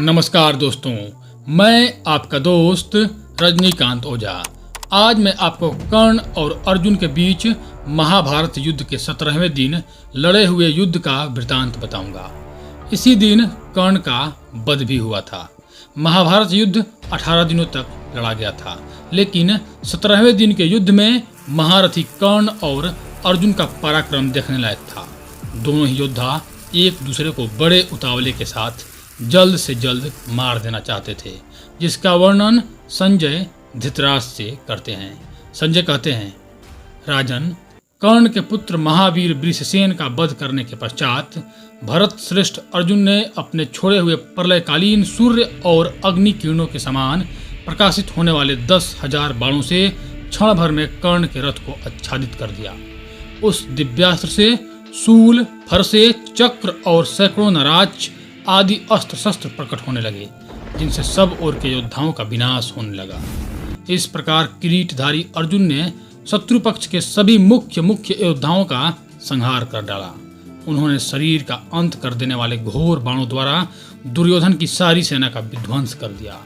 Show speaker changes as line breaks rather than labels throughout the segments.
नमस्कार दोस्तों, मैं आपका दोस्त रजनीकांत ओझा। आज मैं आपको कर्ण और अर्जुन के बीच महाभारत युद्ध के 17वें दिन लड़े हुए युद्ध का वृतांत बताऊंगा। इसी दिन कर्ण का वध भी हुआ था। महाभारत युद्ध 18 दिनों तक लड़ा गया था, लेकिन 17वें दिन के युद्ध में महारथी कर्ण और अर्जुन का पराक्रम देखने लायक था। दोनों ही योद्धा एक दूसरे को बड़े उतावले के साथ जल्द से जल्द मार देना चाहते थे, जिसका वर्णन संजय धृतराष्ट्र से करते हैं। संजय कहते हैं, राजन, कर्ण के पुत्र महावीर वृषसेन का वध करने के पश्चात भरत श्रेष्ठ अर्जुन ने अपने छोड़े हुए प्रलयकालीन सूर्य और अग्नि किरणों के समान प्रकाशित होने वाले 10,000 बाणों से क्षण भर में कर्ण के रथ को आच्छादित कर दिया। उस दिव्यास्त्र से शूल, फरसे, चक्र और सैकड़ों नराज आदि अस्त्र शस्त्र प्रकट होने लगे, जिनसे सब ओर के योद्धाओं का विनाश होने लगा। इस प्रकार किरीटधारी अर्जुन ने शत्रु पक्ष के सभी मुख्य योद्धाओं का संहार कर डाला। उन्होंने शरीर का अंत कर देने वाले घोर बाणों द्वारा दुर्योधन की सारी सेना का विध्वंस कर दिया।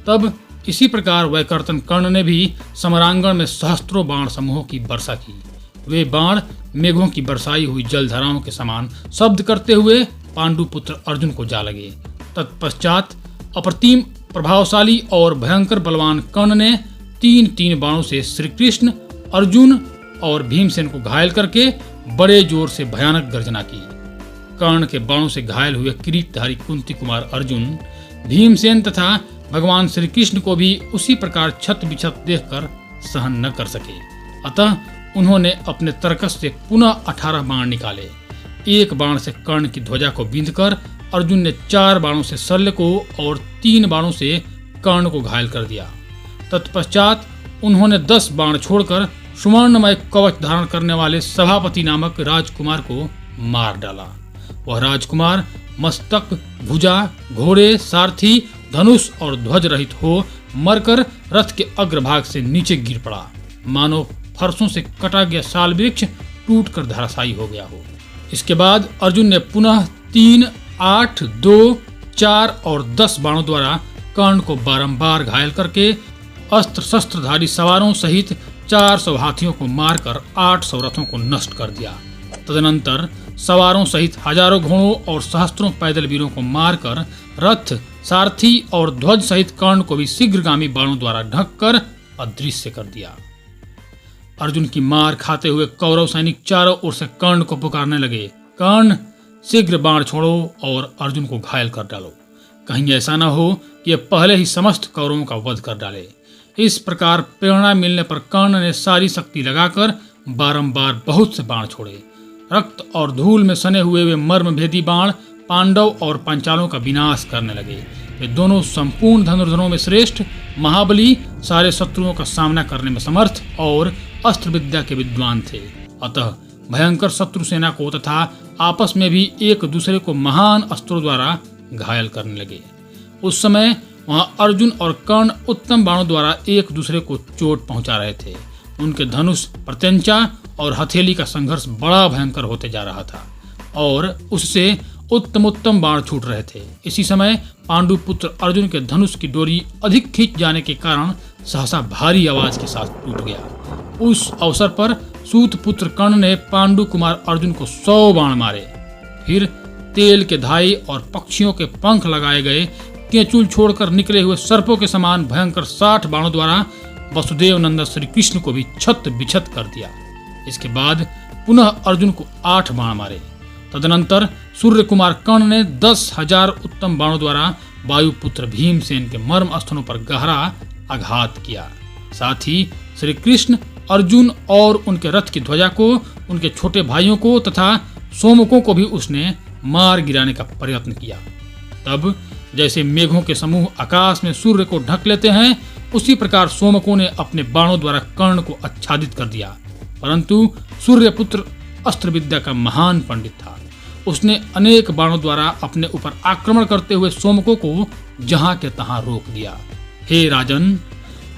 तब इसी प्रकार वैकर्तन कर्ण ने भी समरांगण में सहस्त्रों बाण समूहों की वर्षा की। वे बाण मेघों की बरसाई हुई जलधाराओं के समान शब्द करते हुए पांडुपुत्र अर्जुन को जा लगे। तत्पश्चात अप्रतिम प्रभावशाली और भयंकर बलवान कर्ण ने तीन बाणों से श्री कृष्ण, अर्जुन और भीमसेन को घायल करके बड़े जोर से भयानक गर्जना की। कर्ण के बाणों से घायल हुए किरीटधारी कुंती कुमार अर्जुन, भीमसेन तथा भगवान श्री कृष्ण को भी उसी प्रकार छत बिछत देखकर सहन न कर सके। अतः उन्होंने अपने तरकस से पुनः 18 बाण निकाले। एक बाण से कर्ण की ध्वजा को बींधकर अर्जुन ने 4 बाणों से शल्य को और 3 बाणों से कर्ण को घायल कर दिया। तत्पश्चात उन्होंने 10 बाण छोड़कर सुवर्णमय कवच धारण करने वाले सभापति नामक राजकुमार को मार डाला। वह राजकुमार मस्तक, भुजा, घोड़े, सारथी, धनुष और ध्वज रहित हो मरकर रथ के अग्रभाग से नीचे गिर पड़ा, मानो फरसों से कटा गया साल वृक्ष टूटकर धराशायी हो गया हो। इसके बाद अर्जुन ने पुनः 3, 8, 2, 4 और 10 बाणों द्वारा कर्ण को बारंबार घायल करके अस्त्र शस्त्रधारी सवारों सहित 400 हाथियों को मारकर 800 रथों को नष्ट कर दिया। तदनंतर सवारों सहित हजारों घोड़ों और सहस्त्रों पैदल वीरों को मारकर रथ, सारथी और ध्वज सहित कर्ण को भी शीघ्रगामी बाणों द्वारा ढककर अदृश्य कर दिया। अर्जुन की मार खाते हुए कौरव सैनिक चारों ओर से कर्ण को पुकारने लगे, कर्ण, शीघ्र बाण छोड़ो और अर्जुन को घायल कर डालो। कहीं ऐसा न हो कि यह पहले ही समस्त कौरवों का वध कर डाले। इस प्रकार प्रेरणा मिलने पर कर्ण ने सारी शक्ति लगाकर बारंबार बहुत से बाण छोड़े। रक्त और धूल में सने हुए वे मर्मभेदी बाण पांडव और पांचालों का विनाश करने लगे। वे दोनों संपूर्ण धनुर्धरों में श्रेष्ठ, महाबली, सारे शत्रुओं का सामना करने में समर्थ और अस्त्र विद्या के विद्वान थे। अतः भयंकर शत्रु सेना को तथा आपस में भी एक दूसरे को महान अस्त्रों द्वारा घायल करने लगे। उस समय वहां अर्जुन और कर्ण उत्तम बाणों द्वारा एक दूसरे को चोट पहुंचा रहे थे। उनके धनुष, प्रत्यंचा और हथेली का संघर्ष बड़ा भयंकर होते जा रहा था और उससे उत्तम बाण छूट रहे थे। इसी समय पांडुपुत्र अर्जुन के धनुष की डोरी अधिक खींच जाने के कारण सहसा भारी आवाज के साथ टूट गया। उस अवसर पर सूत पुत्र कर्ण ने पांडु कुमार अर्जुन को 100 बाण मारे। फिर तेल के धाई और पक्षियों के पंख लगाए गए केचुल छोड़कर निकले हुए सर्पों के समान भयंकर 60 बाणों द्वारा वसुदेव नंदन श्री कृष्ण को भी छत बिछत कर दिया। इसके बाद पुनः अर्जुन को 8 बाण मारे। तदनंतर सूर्य कुमार कर्ण ने 10,000 उत्तम बाणों द्वारा वायुपुत्र भीमसेन के मर्म स्थलों पर गहरा आघात किया। साथ ही श्री कृष्ण, अर्जुन और उनके रथ की ध्वजा को, उनके छोटे भाइयों को तथा सोमकों को भी उसने मार गिराने का प्रयत्न किया। तब जैसे मेघों के समूह आकाश में सूर्य को ढक लेते हैं, उसी प्रकार सोमकों ने अपने बाणों द्वारा कर्ण को आच्छादित कर दिया। परंतु सूर्यपुत्र अस्त्र विद्या का महान पंडित था। उसने अनेक बाणों द्वारा अपने ऊपर आक्रमण करते हुए सोमकों को जहां के तहां रोक दिया। हे राजन,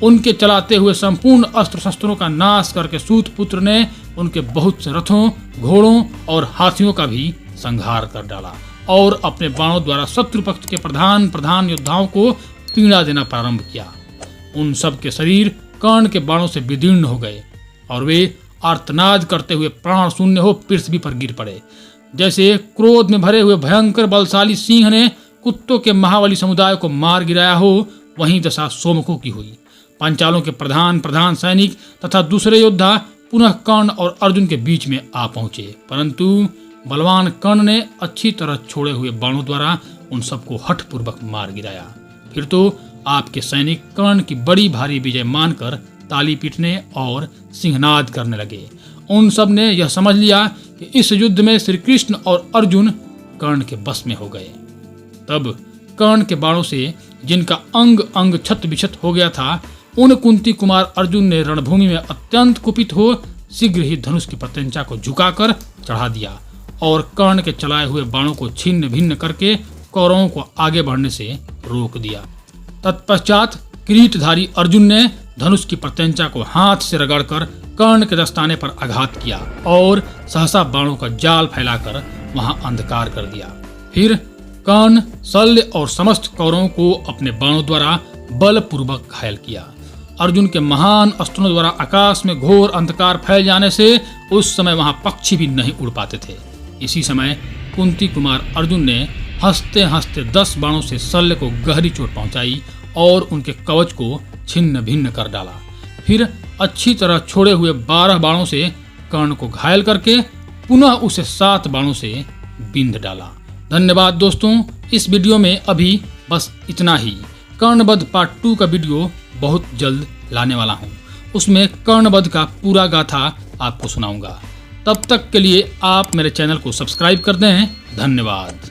उनके चलाते हुए संपूर्ण अस्त्र शस्त्रों का नाश करके सूत पुत्र ने उनके बहुत से रथों, घोड़ों और हाथियों का भी संहार कर डाला और अपने बाणों द्वारा शत्रु पक्ष के प्रधान योद्धाओं को पीड़ा देना प्रारंभ किया। उन सब के शरीर कर्ण के बाणों से विदीर्ण हो गए और वे आर्तनाद करते हुए प्राण शून्य हो पृथ्वी पर गिर पड़े। जैसे क्रोध में भरे हुए भयंकर बलशाली सिंह ने कुत्तों के महाबली समुदाय को मार गिराया हो, वहीं दशा सोमकों की हुई। पांचालों के प्रधान सैनिक तथा दूसरे योद्धा पुनः कर्ण और अर्जुन के बीच में आ पहुंचे, परंतु बलवान कर्ण ने अच्छी तरह छोड़े हुए बाणों द्वारा उन सबको हठपूर्वक मार गिराया। फिर तो आपके सैनिक कर्ण की बड़ी भारी विजय मानकर ताली पीटने और सिंहनाद करने लगे। उन सब ने यह समझ लिया कि इस युद्ध में श्री कृष्ण और अर्जुन कर्ण के बस में हो गए। तब कर्ण के बाणों से जिनका अंग अंग छत बिछत हो गया था, उन कुंती कुमार अर्जुन ने रणभूमि में अत्यंत कुपित हो शीघ्र ही धनुष की प्रत्यंचा को झुकाकर चढ़ा दिया और कर्ण के चलाए हुए बाणों को छिन्न भिन्न करके कौरवों को आगे बढ़ने से रोक दिया। तत्पश्चात किरीटधारी अर्जुन ने धनुष की प्रत्यंचा को हाथ से रगड़कर कर्ण के दस्ताने पर आघात किया और सहसा बाणों का जाल फैलाकर वहां अंधकार कर दिया। फिर कर्ण, शल्य और समस्त कौरवों को अपने बाणों द्वारा बलपूर्वक घायल किया। अर्जुन के महान अस्त्रों द्वारा आकाश में घोर अंधकार फैल जाने से उस समय वहां पक्षी भी नहीं उड़ पाते थे। इसी समय कुंती कुमार अर्जुन ने हंसते हंसते 10 बाणों से शल्य को गहरी चोट पहुंचाई और उनके कवच को छिन्न भिन्न कर डाला। फिर अच्छी तरह छोड़े हुए 12 बाणों से कर्ण को घायल करके पुनः उसे 7 बाणों से बिंध डाला। धन्यवाद दोस्तों, इस वीडियो में अभी बस इतना ही। कर्णवध पार्ट 2 का वीडियो बहुत जल्द लाने वाला हूँ। उसमें कर्णवध का पूरा गाथा आपको सुनाऊंगा। तब तक के लिए आप मेरे चैनल को सब्सक्राइब कर दें। धन्यवाद।